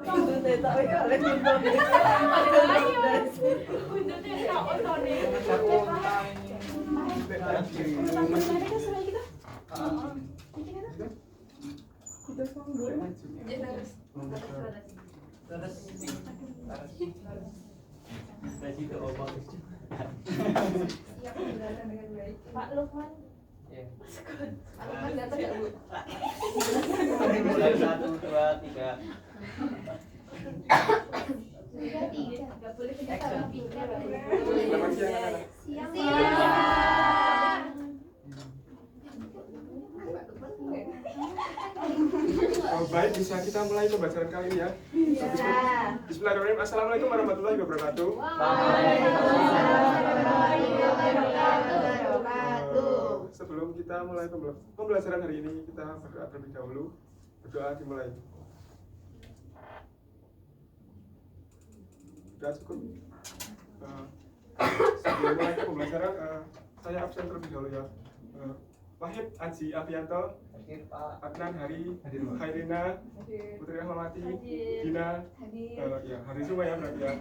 Pak Lukman. Pak Lukman datang ya, Bu? 1, 2, 3. Nggak boleh kita pindah. Selamat siang. Baik, bisa kita mulai pembelajaran kali ini ya. Bismillahirrahmanirrahim. Assalamualaikum warahmatullahi wabarakatuh. Sebelum kita mulai pembelajaran hari ini, kita berdoa terlebih dahulu. Berdoa dimulai. Sudah cukup. Sebelum mulai pembelajaran, saya absen terlebih dahulu ya. Wahid Aji Apianto, Adnan Hari, Khairina, Putri Rahmawati, Dina, ya hari semua ya berarti ya.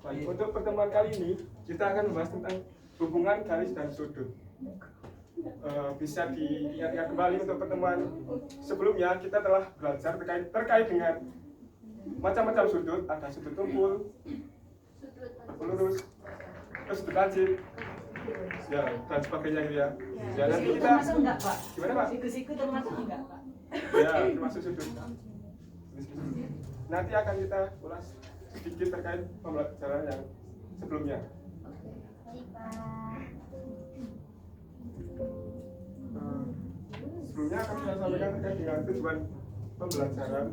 Baik, untuk pertemuan kali ini kita akan membahas tentang hubungan garis dan sudut. Bisa diingat-ingat kembali untuk pertemuan sebelumnya kita telah belajar terkait dengan macam-macam sudut, ada sudut tumpul, lurus, terus sudut lancip, ya dan sebagainya gitu ya. Ya nanti kita enggak, Pak? Gimana Pak? Siku-siku termasuk enggak, Pak? Ya termasuk sudut. Nanti akan kita ulas sedikit terkait pembelajaran yang sebelumnya. Sebelumnya akan saya sampaikan terkait dengan tujuan pembelajaran.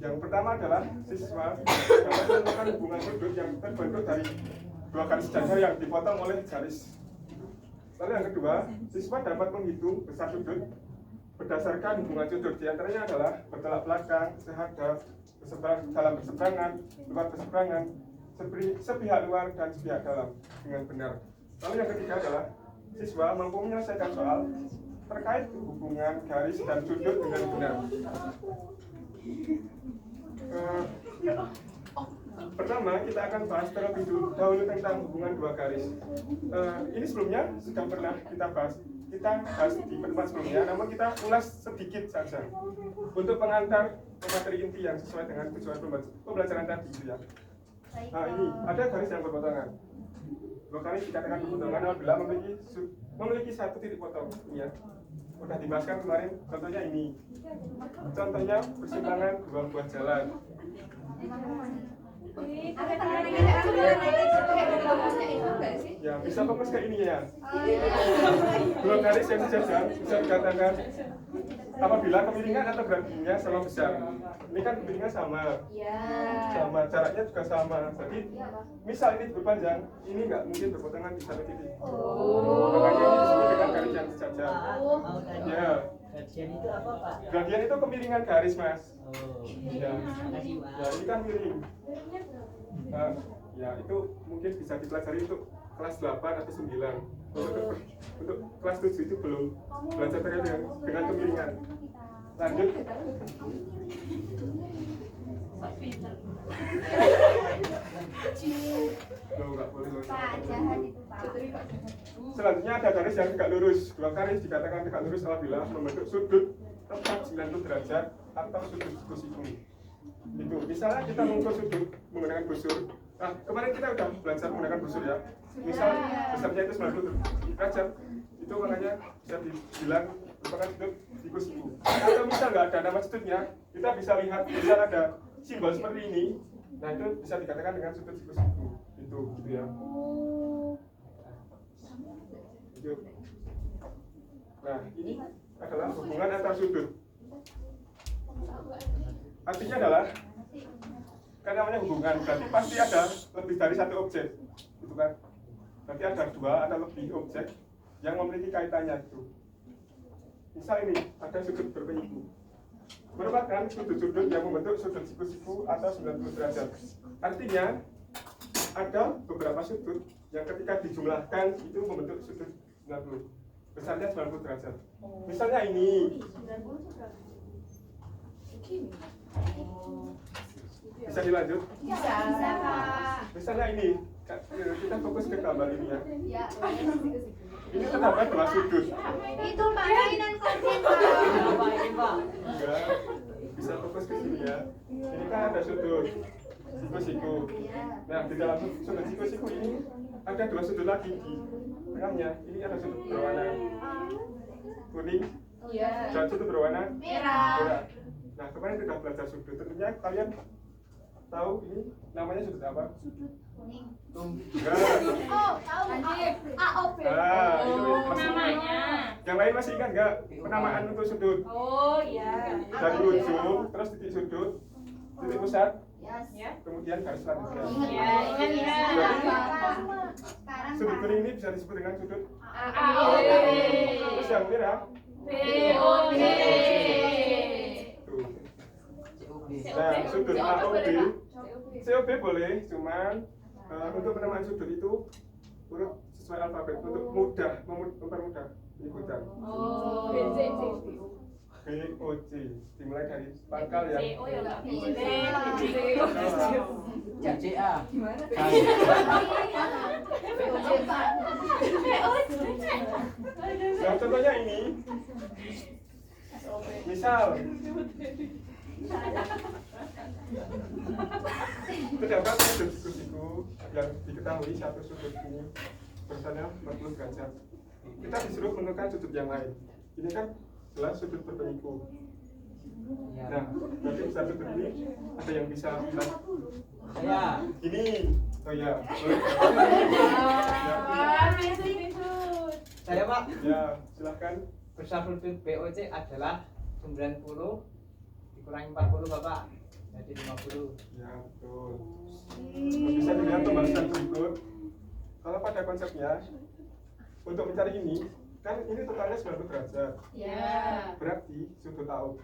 Yang pertama adalah siswa dapat menemukan hubungan sudut yang terbentuk dari dua garis jajar yang dipotong oleh garis. Lalu yang kedua, siswa dapat menghitung besar sudut berdasarkan hubungan sudut. Di antaranya adalah bertolak belakang, sehadap, dalam berseberangan, luar berseberangan, sepihak luar dan sepihak dalam dengan benar. Lalu yang ketiga adalah siswa mampu menyelesaikan soal terkait hubungan garis dan sudut dengan benar. Pertama, kita akan bahas terlebih dahulu tentang hubungan dua garis. Ini sebelumnya sudah pernah kita bahas di pertemuan sebelumnya, namun kita ulas sedikit saja untuk pengantar materi inti yang sesuai dengan tujuan pembelajaran tadi gitu ya. Nah, ini ada garis yang berpotongan. Dua garis dikatakan berpotongan apabila memiliki satu titik potong. Ini ya. Sudah dibahaskan kemarin, contohnya ini. Contohnya persimpangan dua buah jalan. Ya, bisa fokus ke ini ya. Dua garis yang sejajar bisa dikatakan apabila kemiringan atau berat bumbunya sama besar. Ini kan kemiringan sama, jaraknya juga sama. Jadi, misal ini berpanjang, ini nggak mungkin berpotongan di satu titik. Makanya ini disebut dengan garis yang sejajar. Ya. Gradien itu apa, Pak? Gradien itu kemiringan garis, Mas. Ya, Makasih, Pak. ya ini kan miring. Ya itu mungkin bisa dipelajari untuk kelas 8 atau 9. Untuk kelas 7 itu belum belajar terkait dengan kemiringan. Lanjut. Nggak boleh. Selanjutnya ada garis yang tegak lurus. Dua garis dikatakan tegak lurus apabila membentuk sudut tepat 90 derajat atau sudut siku-siku. Itu misalnya kita mengukur sudut menggunakan busur. Nah, kemarin kita udah belajar menggunakan busur ya. Misal besarnya itu 90 derajat, itu makanya bisa dibilang merupakan sudut siku-siku. Atau misal nggak ada nama sudutnya, kita bisa lihat misal ada simbol seperti ini. Nah, itu bisa dikatakan dengan sudut siku-siku. Itu gitu ya. Itu. Nah, ini adalah hubungan antar sudut. Artinya adalah kan namanya hubungan, berarti pasti ada lebih dari satu objek, gitu kan? Berarti ada dua atau lebih objek yang memiliki kaitannya itu. Misal ini ada sudut berpenyiku, merupakan sudut-sudut yang membentuk sudut siku-siku atau 90 derajat. Artinya ada beberapa sudut yang ketika dijumlahkan itu membentuk sudut 90, besarnya 90 derajat. Misalnya ini. Bisa dilanjut? Bisa, Kak. Misalnya ini, kita fokus ke gambar ini ya. Ya. Ini terdapat dua sudut. Itu Pak mainan konten, Pak. Apa ini Pak? Enggak, bisa fokus ke sini ya. Ini kan ada sudut siku-siku. Nah, di dalam sudut siku-siku ini ada dua sudut lagi di tengahnya. Ini ada sudut berwarna kuning dan sudut berwarna merah. Nah, kemarin kita belajar sudut. Tentunya kalian tahu ini namanya sudut apa? Sudut kuning. Enggak. Oh, tahu. AOB. Ah, itu Namanya. Yang lain masih ingat nggak penamaan untuk sudut? Oh iya. Dari ujung, terus titik sudut, titik pusat, Yes. Ya. kemudian garis selanjutnya. Ya, ingat. Sekarang Sudut kuning ini bisa disebut dengan sudut. AOB. Terus yang merah, BOD. tuh. Nah, sudut AOB, COB boleh, cuman untuk penamaan sudut itu urut sesuai alfabet untuk mempermudah penyebutan. Oh. BOC dimulai dari pangkal yang CO ya nggak boleh. CCA. Nah, contohnya ini, misal terdapat sudut siku yang diketahui satu sudut ini bersama 40 derajat. Kita disuruh menentukan sudut yang lain. Ini kan jelas sudut berpenyiku. Nah, berarti satu sudut ini ada yang bisa bilang Saya. ini. Oh ya, boleh. Saya Pak. Ya, silahkan. Besar sudut BOC adalah 90 dikurangi 40 Bapak. Jadi 50. Ya, betul. Bisa dilihat pembahasan berikut. Kalau pada konsepnya, untuk mencari ini, kan ini totalnya 90 derajat. Ya. Berarti sudut AOB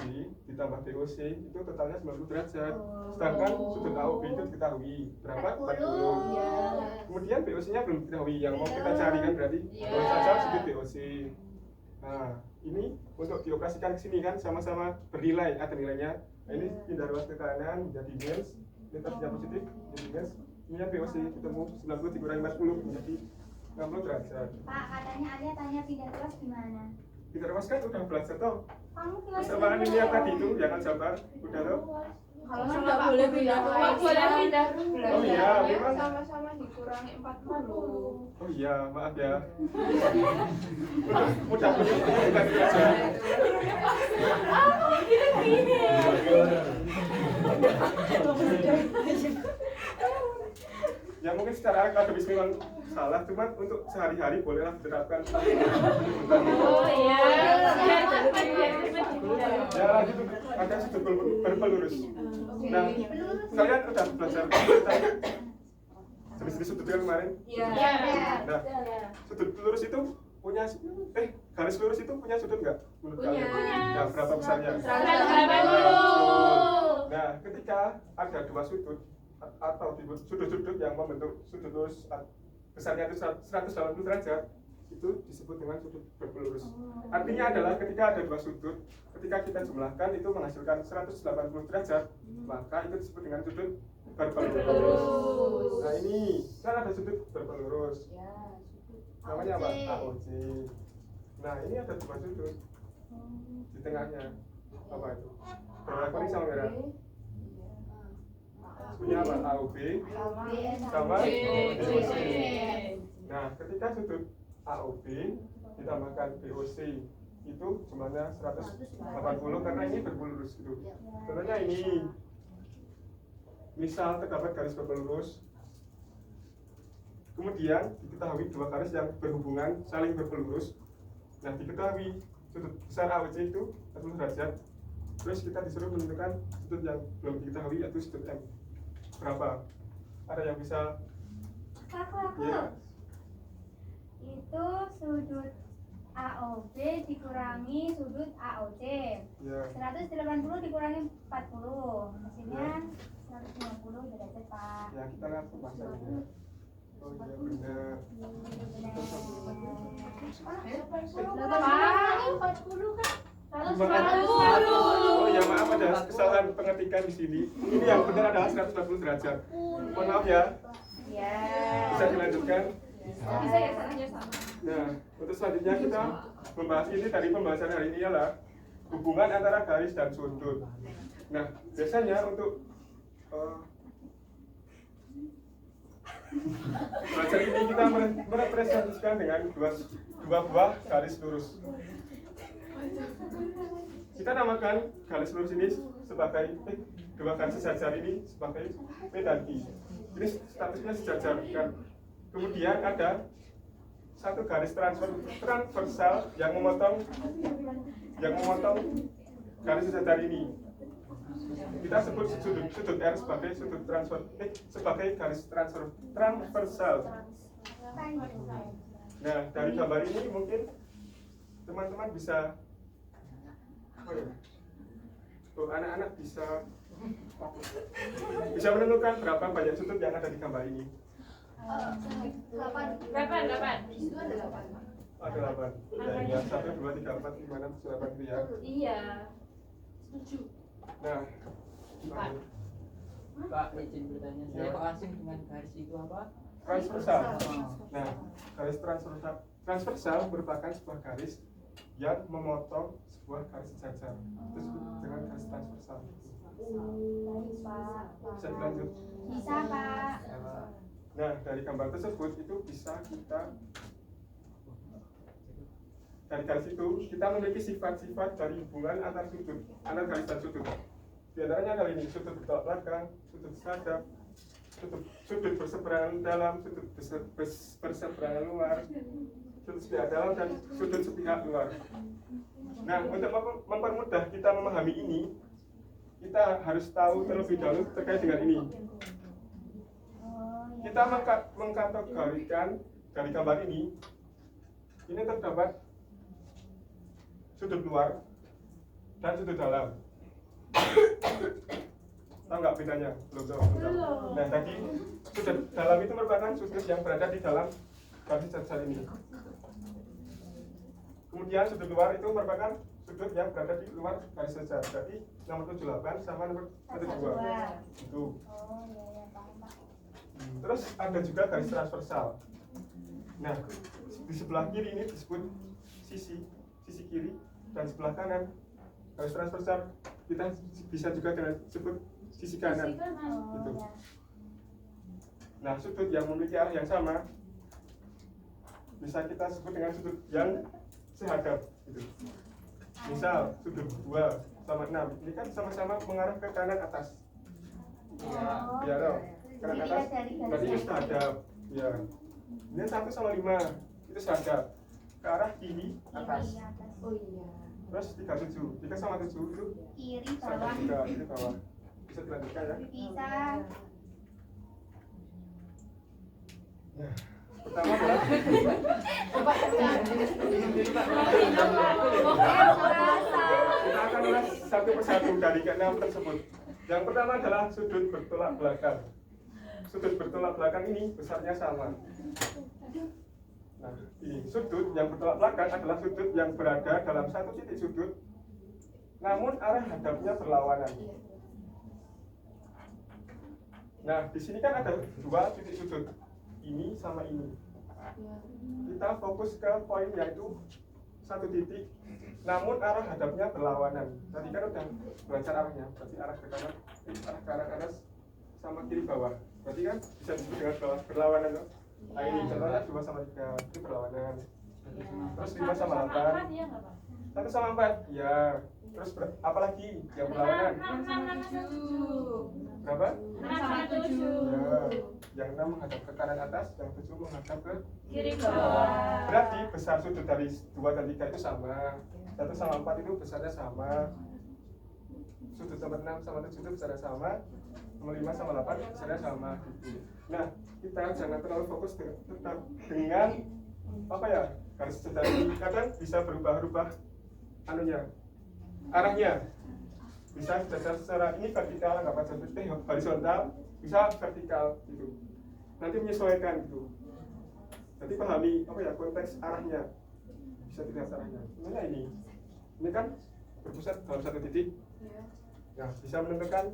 ditambah BOC itu totalnya 90 derajat. Sedangkan sudut AOB itu diketahui berapa? 40. Kemudian BOC-nya belum diketahui. Yang mau kita cari kan berarti boleh saja sudut BOC. Nah, ini untuk dioperasikan ke sini kan sama-sama bernilai, ada nilainya. Nah, ini pindah ruas ke kanan menjadi minus, ini tadinya positif jadi minus. Ini yang BOC ketemu 90 dikurangi 40 menjadi 60 derajat. Pak, katanya Alia tanya pindah ruas gimana? Pindah ruas kan udah belajar toh. Kamu kelas Persamaan ini yang tadi itu jangan sabar, udah toh. Kalau nggak boleh pindah rumah, boleh pindah rumah. Oh iya, memang. Sama-sama dikurangi 40. Oh iya, maaf ya. Mudah bukan aja. Ya mungkin secara akademis memang salah, cuman untuk sehari-hari bolehlah diterapkan. Oh iya. Ya lanjut ada sudut berpelurus. Nah, kalian udah belajar jenis-jenis sudut yang kemarin? Iya. Nah, sudut lurus itu punya garis lurus itu punya sudut nggak menurut Punya. kalian? Nah, berapa besarnya? 180. Nah, ketika ada dua sudut atau sudut-sudut yang membentuk sudut lurus besarnya itu 180 derajat, itu disebut dengan sudut berpelurus. Artinya adalah ketika ada dua sudut, ketika kita jumlahkan itu menghasilkan 180 derajat, maka itu disebut dengan sudut berpelurus. Nah, ini kan ada sudut berpelurus. Namanya apa? AOC. Nah, ini ada dua sudut di tengahnya. Apa itu? Berwarna kuning sama merah. Punya apa? AOB sama BOC. Nah, ketika sudut AOB ditambahkan BOC itu jumlahnya 180 karena ini berpelurus gitu. Contohnya ini, misal terdapat garis berpelurus, kemudian diketahui dua garis yang berhubungan saling berpelurus. Nah, diketahui sudut besar AOC itu 40 derajat. Terus kita disuruh menentukan sudut yang belum diketahui yaitu sudut M. Berapa? Ada yang bisa? Aku. Ya. Itu sudut AOB dikurangi sudut AOC. Ya. 180 dikurangi 40. Hasilnya 150 derajat, Pak. Ya, kita lihat pembahasannya. Oh iya benar. Pak, 40 kan? Oh ya maaf ada kesalahan pengetikan di sini. Ini yang benar adalah 180 derajat. Mohon maaf ya. Ya. Bisa dilanjutkan. Bisa ya caranya sama. Nah, untuk selanjutnya kita membahas ini tadi pembahasan hari ini adalah hubungan antara garis dan sudut. Nah, biasanya untuk belajar ini kita merepresentasikan dengan dua buah garis lurus. Kita namakan garis lurus ini sebagai dua garis sejajar ini sebagai P dan I. Ini statusnya sejajar kan. Kemudian ada satu garis transversal yang memotong garis sejajar ini. Kita sebut sudut R sebagai sebagai garis transversal. Nah, dari gambar ini mungkin teman-teman bisa anak-anak bisa menentukan berapa banyak sudut yang ada di gambar ini. 8. Ada 8. Ya, 1, 2, 3, 4, 5, 6, 7, 8 itu ya. Iya. Setuju. Nah, Pak, izin bertanya, saya kok asing dengan garis itu apa? transversal. Nah, garis transversal merupakan sebuah garis yang memotong sebuah garis sejajar. Itu disebut dengan garis transversal. Bisa dilanjut? Bisa, Pak. Nah, dari gambar tersebut itu bisa dari garis itu kita memiliki sifat-sifat dari hubungan antar garis dan sudut. Di antaranya kali ini sudut bertolak belakang, sudut sadap, sudut berseberangan dalam, sudut berseberangan luar, sudut sepihak dalam dan sudut sepihak luar. Nah, untuk mempermudah kita memahami ini, kita harus tahu terlebih dahulu terkait dengan ini. Kita mengkategorikan dari gambar ini terdapat sudut luar dan sudut dalam. Tahu nggak bedanya? Belum tahu. Nah, tadi sudut dalam itu merupakan sudut yang berada di dalam garis sejajar ini. Kemudian sudut luar itu merupakan sudut yang berada di luar garis sejajar. Jadi nomor 78 sama nomor 12. Itu. Terus ada juga garis transversal. Nah, di sebelah kiri ini disebut sisi kiri dan sebelah kanan garis transversal kita bisa juga disebut sisi kanan. Gitu. Nah, sudut yang memiliki arah yang sama bisa kita sebut dengan sudut yang sehadap. Gitu. Misal sudut 2 sama 6 ini kan sama-sama mengarah ke kanan atas. Ya, loh. Kanan atas berarti itu sehadap. Ya. Ini 1 sama 5 itu sehadap ke arah kiri atas. Oh iya. Terus 37 sama 7 itu Kiri sehadap bawah. juga, ini bawah. Bisa dilanjutkan ya. Bisa. Ya. Pertama adalah kita akan ulas satu persatu dari ke-6 tersebut. Yang pertama adalah sudut bertolak belakang. Sudut bertolak belakang ini besarnya sama. Nah, ini sudut yang bertolak belakang adalah sudut yang berada dalam satu titik sudut, namun arah hadapnya berlawanan. Nah, di sini kan ada 2 titik sudut, ini sama ini. Kita fokus ke poin yaitu satu titik, namun arah hadapnya berlawanan. Tadi kan udah belajar arahnya, berarti arah ke kanan, arah ke arah atas sama kiri bawah. Berarti kan bisa disebut dengan berlawanan. Nah, ini contohnya 2 sama 3 itu berlawanan. Terus 5 sama 8. 1 sama 4, ya. Terus apalagi yang berlawanan? 7. Berapa? 6 sama 7. Ya, yang 6 menghadap ke kanan atas, yang 7 menghadap ke Kiri bawah. berarti besar sudut dari 2 dan 3 itu sama. 1 sama 4 itu besarnya sama. Sudut nomor 6 sama 7 itu besarnya sama. Nomor 5 sama 8 besarnya sama. Nah, kita jangan terlalu fokus tetap dengan apa ya, garis sejajar ini kadang bisa berubah-ubah anunya, arahnya. Bisa sejajar secara ini vertikal, nggak pada horizontal, bisa vertikal gitu. Nanti menyesuaikan gitu. Jadi pahami apa ya konteks arahnya. Bisa dilihat arahnya. Sebenarnya ini kan berpusat dalam satu titik. Iya. Nah, bisa menentukan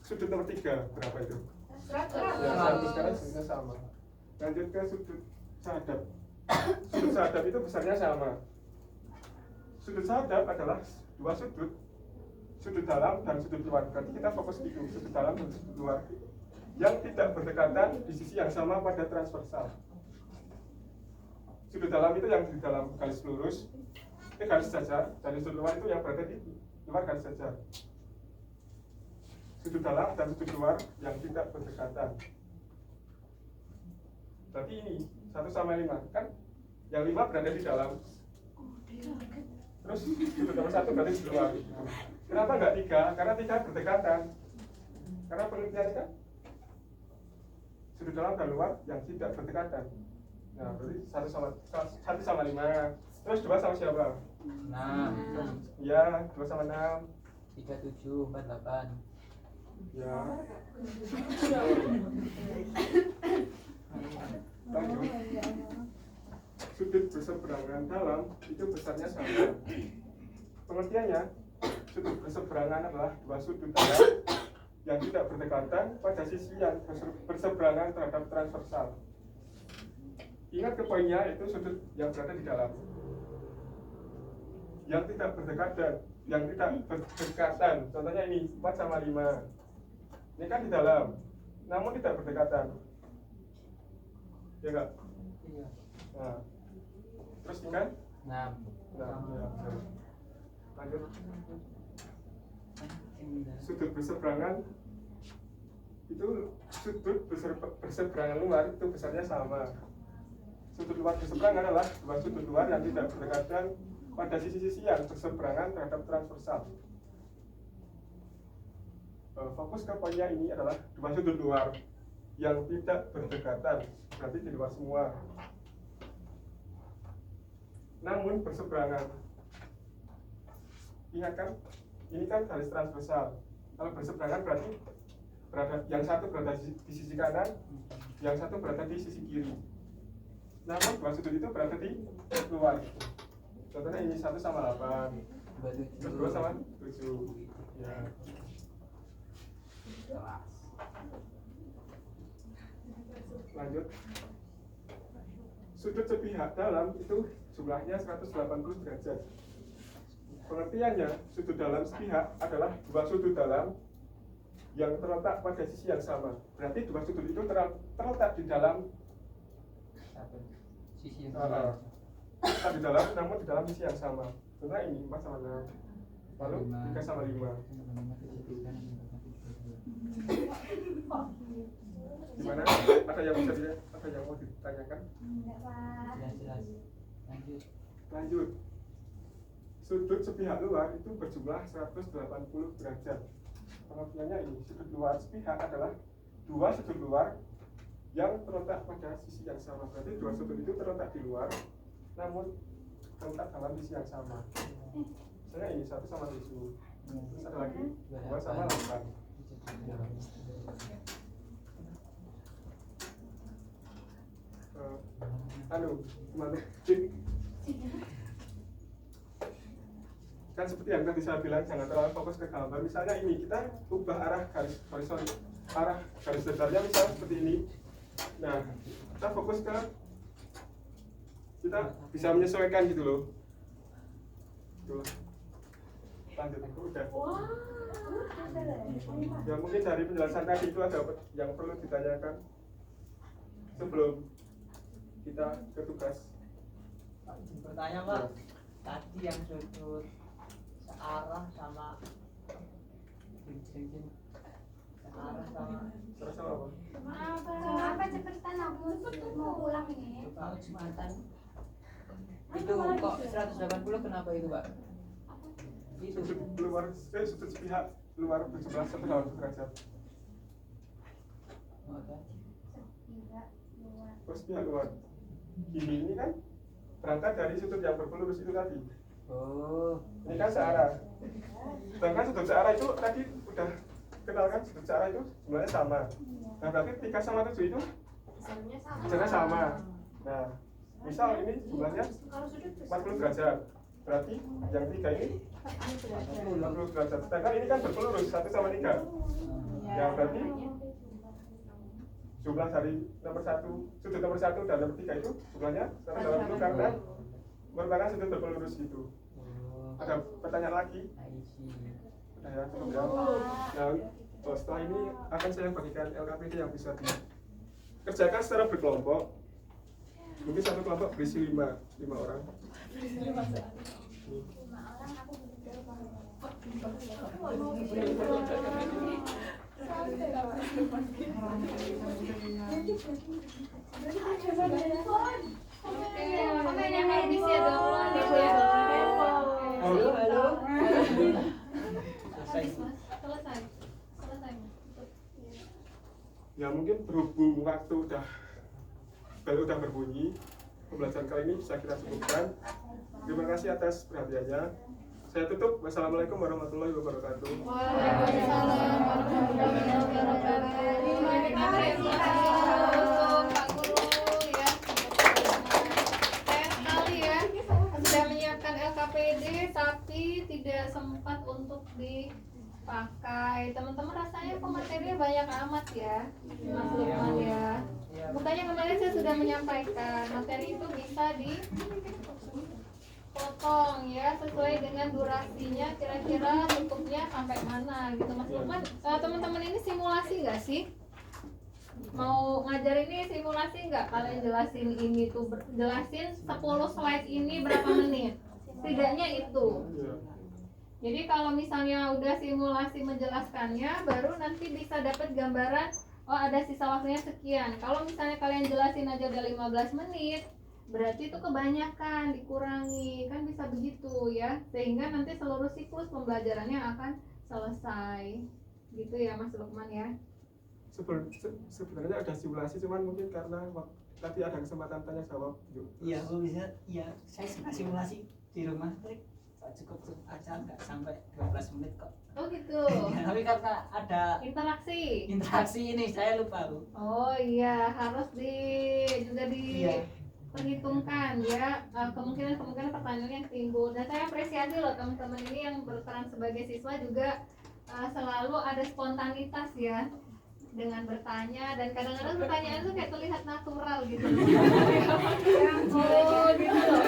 sudut nomor 3 berapa itu? 100. Ya, 100 karena sudutnya sama. Lanjut ke sudut sahadap. Sudut sahadap itu besarnya sama. Sudut sahadap adalah dua sudut dalam dan sudut luar. Berarti kita fokus itu, sudut dalam dan sudut luar yang tidak berdekatan di sisi yang sama pada transversal. Sudut dalam itu yang di dalam garis lurus, garis jajar, dan sudut luar itu yang berada di luar garis jajar. Sudut dalam dan sudut luar yang tidak berdekatan. Berarti ini 1 sama 5 kan? Yang 5 berada di dalam. Terus sudut nomor 1 berada di luar. Kenapa nggak 3? Karena 3 berdekatan. Karena penelitian kan sudut dalam dan luar yang tidak berdekatan. Nah, berarti 1 sama 5. Terus 2 sama siapa? 6, Ya, 2 sama 6. 3, 7, 4, 8. Ya. Lanjut. Sudut berseberangan dalam itu besarnya sama. Pengertiannya, sudut berseberangan adalah dua sudut dalam yang tidak berdekatan pada sisi yang berseberangan terhadap transversal. Ingat ke poinnya, itu sudut yang berada di dalam. Yang tidak berdekatan, contohnya ini 4 sama 5. Ini kan di dalam, namun tidak berdekatan. Ya enggak? Iya. Nah, terus ini kan? 6. Nah, ya, betul. Lanjut. Sudut berseberangan itu sudut berseberangan luar itu besarnya sama. Sudut luar berseberangan adalah dua sudut luar yang tidak berdekatan pada sisi-sisi yang berseberangan terhadap transversal. Fokus ke poinnya ini adalah dua sudut luar yang tidak berdekatan, berarti di luar semua. Namun berseberangan. Ingat kan, ini kan garis transversal. Kalau berseberangan berarti yang satu berada di sisi kanan, yang satu berada di sisi kiri. Namun dua sudut itu berada di luar. Contohnya ini 1 sama 8, 2 sama 7. Ya. Lanjut. Sudut sepihak dalam itu jumlahnya 180 derajat. Pengertiannya, sudut dalam sepihak adalah dua sudut dalam yang terletak pada sisi yang sama. Berarti dua sudut itu terletak di dalam Sisi yang terletak di dalam, namun di dalam sisi yang sama. Contohnya ini 4 sama 6, lalu 3 sama 5. Gimana? Ada yang bisa ada yang mau ditanyakan? Enggak, Pak. Jelas. Lanjut. Sudut sepihak luar itu berjumlah 180 derajat. Pengertiannya ini, sudut luar sepihak adalah dua sudut luar yang terletak pada sisi yang sama. Berarti dua sudut itu terletak di luar, namun terletak dalam sisi yang sama. Misalnya ini 1 sama 7. Terus ada lagi 2 sama 8. Gimana? Kan seperti yang tadi saya bilang, jangan terlalu fokus ke gambar. Misalnya ini, kita ubah arah garis horizontal, arah garis datarnya misalnya seperti ini. Nah, kita fokus ke, kita bisa menyesuaikan gitu loh. Tuh. Lanjut, udah. Ya mungkin dari penjelasan tadi itu ada yang perlu ditanyakan sebelum kita ke tugas. Bertanya Pak, tadi yang sudut searah sama searah sama Terus apa? Apa cepetan aku mau pulang ini. Jumatan. Itu kok 180 kenapa itu Pak? Itu Sudut sepihak luar berjumlah 180 derajat. Terus pihak luar. Ini kan berangkat dari sudut yang berpelurus itu tadi. Oh, Ini kan searah. Sedangkan sudut searah itu tadi udah kenal kan, sudut searah itu jumlahnya sama. Nah berarti 3 sama 7 itu jumlahnya sama. Nah misal ini jumlahnya 40 derajat. Berarti yang 3 ini 40 derajat. Sedangkan ini kan berpelurus 1 sama 3. Ya berarti jumlah dari nomor 1, sudut nomor 1 dan nomor 3 itu jumlahnya sama 80 karena merupakan sudut berpelurus itu. Ada pertanyaan lagi? Udah ya, cukup ya. Nah, setelah ini akan saya bagikan LKPD yang bisa dikerjakan secara berkelompok. Mungkin satu kelompok berisi 5 orang. 5 orang aku Komennya habis ya dong, ya. Halo. Selesai. Ya mungkin berhubung waktu bel udah berbunyi, pembelajaran kali ini bisa kita cukupkan. Terima kasih atas perhatiannya. Saya tutup. Wassalamualaikum warahmatullahi wabarakatuh. Waalaikumsalam warahmatullahi wabarakatuh. Terima kasih Pak Guru ya. Sayang sekali ya sudah menyiapkan LKPD tapi tidak sempat untuk dipakai. Teman-teman rasanya materinya banyak amat ya, Mas Lukman ya. Bukannya kemarin saya sudah menyampaikan materi itu bisa dipotong ya sesuai dengan durasinya, kira-kira tutupnya sampai mana gitu Mas Lukman. Teman-teman ini simulasi nggak sih? Mau ngajar ini simulasi nggak? Kalian jelasin ini tuh, jelasin 10 slide ini berapa menit? Setidaknya itu. Jadi kalau misalnya udah simulasi menjelaskannya, baru nanti bisa dapat gambaran, oh ada sisa waktunya sekian. Kalau misalnya kalian jelasin aja udah 15 menit, berarti itu kebanyakan, dikurangi. Kan bisa begitu ya. Sehingga nanti seluruh siklus pembelajarannya akan selesai. Gitu ya Mas Lukman ya. Sebenarnya ada simulasi, cuman mungkin karena tadi ada kesempatan tanya jawab. Iya, kalau bisa, iya saya simulasi di rumah trik cukup aja, nggak sampai 12 menit kok. Oh gitu. Ya, tapi karena ada interaksi ini saya lupa Bu. Oh iya, harus juga diperhitungkan ya kemungkinan pertanyaan yang timbul. Dan saya apresiasi loh teman-teman ini yang berperan sebagai siswa juga selalu ada spontanitas ya dengan bertanya, dan kadang-kadang pertanyaan itu kayak terlihat natural gitu. Oh gitu loh.